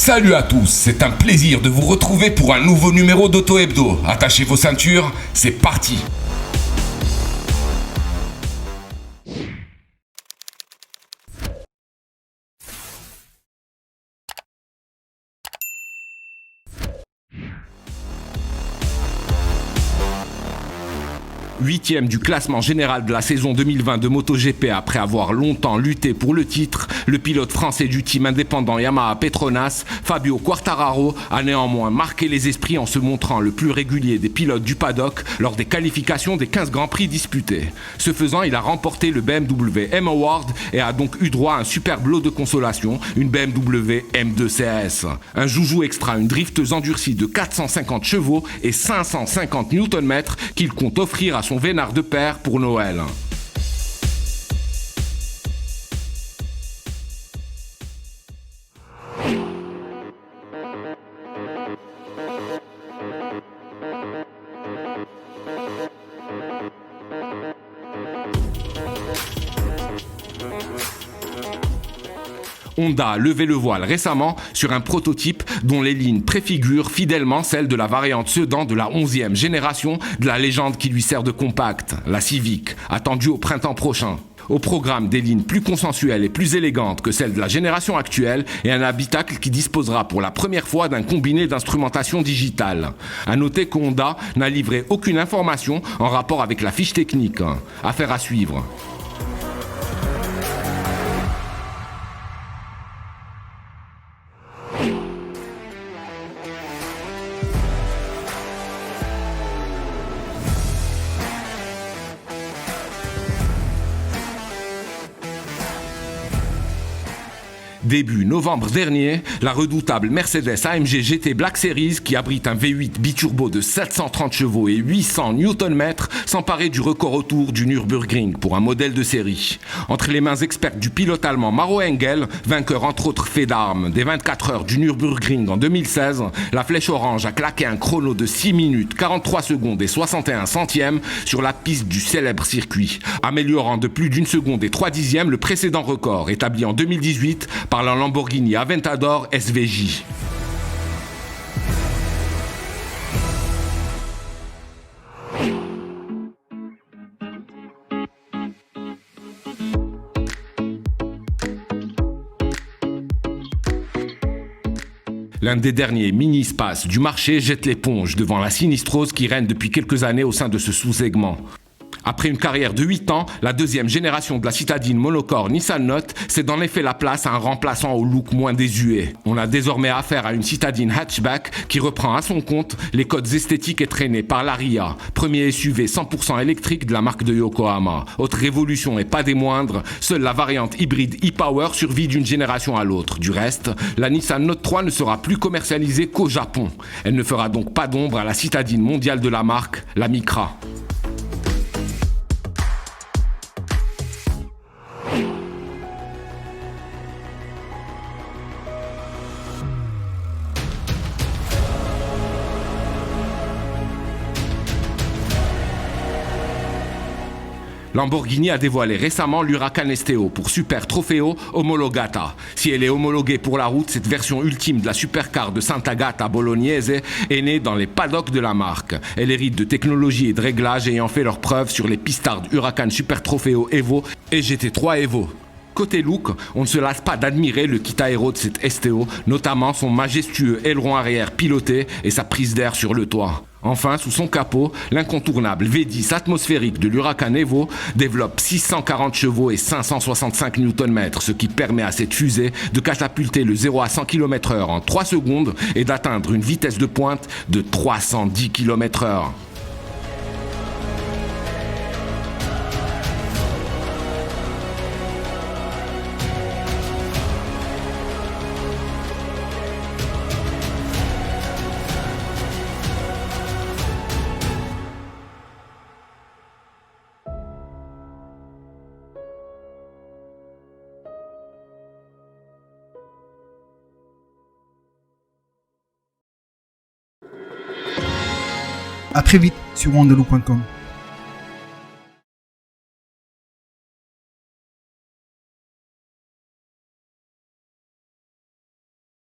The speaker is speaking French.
Salut à tous, c'est un plaisir de vous retrouver pour un nouveau numéro d'Auto Hebdo. Attachez vos ceintures, c'est parti. Huitième du classement général de la saison 2020 de MotoGP après avoir longtemps lutté pour le titre, le pilote français du team indépendant Yamaha Petronas, Fabio Quartararo, a néanmoins marqué les esprits en se montrant le plus régulier des pilotes du paddock lors des qualifications des 15 Grands Prix disputés. Ce faisant, il a remporté le BMW M Award et a donc eu droit à un superbe lot de consolation, une BMW M2 CS. Un joujou extra, une drifteuse endurcie de 450 chevaux et 550 Nm qu'il compte offrir à son vénard de père pour Noël. Honda a levé le voile récemment sur un prototype dont les lignes préfigurent fidèlement celles de la variante sedan de la 11e génération de la légende qui lui sert de compact, la Civic, attendue au printemps prochain. Au programme des lignes plus consensuelles et plus élégantes que celles de la génération actuelle et un habitacle qui disposera pour la première fois d'un combiné d'instrumentation digitale. À noter que Honda n'a livré aucune information en rapport avec la fiche technique. Affaire à suivre. Début novembre dernier, la redoutable Mercedes AMG GT Black Series, qui abrite un V8 biturbo de 730 chevaux et 800 Nm, s'emparait du record autour du Nürburgring pour un modèle de série. Entre les mains expertes du pilote allemand Maro Engel, vainqueur entre autres faits d'armes des 24 heures du Nürburgring en 2016, la Flèche Orange a claqué un chrono de 6 minutes 43 secondes et 61 centièmes sur la piste du célèbre circuit, améliorant de plus d'une seconde et 3 dixièmes le précédent record établi en 2018 par la Lamborghini Aventador SVJ. L'un des derniers mini-spaces du marché jette l'éponge devant la sinistrose qui règne depuis quelques années au sein de ce sous-segment. Après une carrière de 8 ans, la deuxième génération de la citadine monocore Nissan Note cède en effet la place à un remplaçant au look moins désuet. On a désormais affaire à une citadine hatchback qui reprend à son compte les codes esthétiques et traînés par l'Aria, premier SUV 100% électrique de la marque de Yokohama. Autre révolution et pas des moindres, seule la variante hybride e-Power survit d'une génération à l'autre. Du reste, la Nissan Note 3 ne sera plus commercialisée qu'au Japon. Elle ne fera donc pas d'ombre à la citadine mondiale de la marque, la Micra. Lamborghini a dévoilé récemment l'Huracan Esteo pour Super Trofeo Omologata. Si elle est homologuée pour la route, cette version ultime de la supercar de Sant'Agata Bolognese est née dans les paddocks de la marque. Elle hérite de technologies et de réglages ayant fait leurs preuves sur les pistards Huracan Super Trofeo Evo et GT3 Evo. Côté look, on ne se lasse pas d'admirer le kit aéro de cette Esteo, notamment son majestueux aileron arrière piloté et sa prise d'air sur le toit. Enfin, sous son capot, l'incontournable V10 atmosphérique de l'Huracan Evo développe 640 chevaux et 565 Nm, ce qui permet à cette fusée de catapulter le 0 à 100 km/h en 3 secondes et d'atteindre une vitesse de pointe de 310 km/h. À très vite sur wandelou.com.